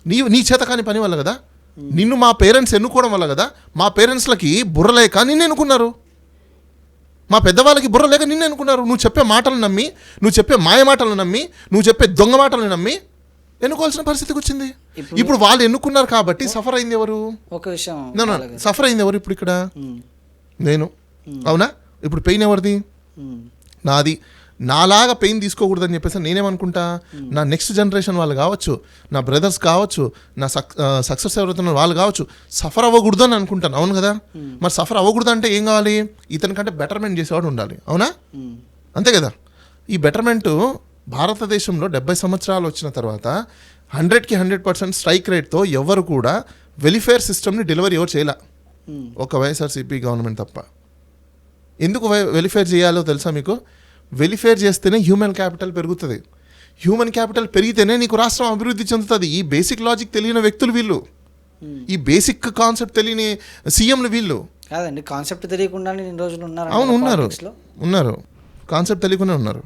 నీ చేత కాని పని వల్ల కదా, నిన్ను మా పేరెంట్స్ ఎన్నుకోవడం వల్ల కదా. మా పేరెంట్స్లకి బుర్ర లేక నిన్ను ఎన్నుకున్నారు, మా పెద్దవాళ్ళకి బుర్ర లేక నిన్ను ఎన్నుకున్నారు. నువ్వు చెప్పే మాటలు నమ్మి, నువ్వు చెప్పే మాయ మాటలు నమ్మి, నువ్వు చెప్పే దొంగ మాటలు నమ్మి ఎన్నుకోవాల్సిన పరిస్థితికి వచ్చింది. ఇప్పుడు వాళ్ళు ఎన్నుకున్నారు కాబట్టి సఫర్ అయింది ఎవరు? ఒక విషయం సఫర్ అయింది ఎవరు? ఇప్పుడు ఇక్కడ నేను, అవునా? ఇప్పుడు పెయిన్ ఎవరిది? నాది. నాలాగా పెయిన్ తీసుకోకూడదని చెప్పేసి నేనేమనుకుంటా, నా నెక్స్ట్ జనరేషన్ వాళ్ళు కావచ్చు, నా బ్రదర్స్ కావచ్చు, నా సక్సెస్ ఎవరైతే వాళ్ళు కావచ్చు, సఫర్ అవ్వకూడదు అని అనుకుంటాను. అవును కదా? మరి సఫర్ అవ్వకూడదు అంటే ఏం కావాలి? ఇతనికంటే బెటర్మెంట్ చేసేవాడు ఉండాలి. అవునా? అంతే కదా? ఈ బెటర్మెంటు భారతదేశంలో 70 సంవత్సరాలు వచ్చిన తర్వాత 100కి 100% స్ట్రైక్ రేట్తో ఎవరు కూడా వెల్ఫేర్ సిస్టమ్ని డెలివరీ ఎవరు చేయలే, ఒక వైఎస్ఆర్సీపీ గవర్నమెంట్ తప్ప. ఎందుకు వెల్ఫేర్ చేయాలో తెలుసా మీకు? వెల్ఫేర్ చేస్తేనే హ్యూమన్ క్యాపిటల్ పెరుగుతుంది. హ్యూమన్ క్యాపిటల్ పెరిగితేనే నీకు రాష్ట్రం అభివృద్ధి చెందుతుంది. ఈ బేసిక్ లాజిక్ తెలియని వ్యక్తులు వీళ్ళు, ఈ బేసిక్ కాన్సెప్ట్ తెలియని సీఎంలు వీళ్ళు. కాదండి, కాన్సెప్ట్ తెలియకుండా రోజులు ఉన్నారు. అవును, ఉన్నారు, కాన్సెప్ట్ తెలియకుండా ఉన్నారు.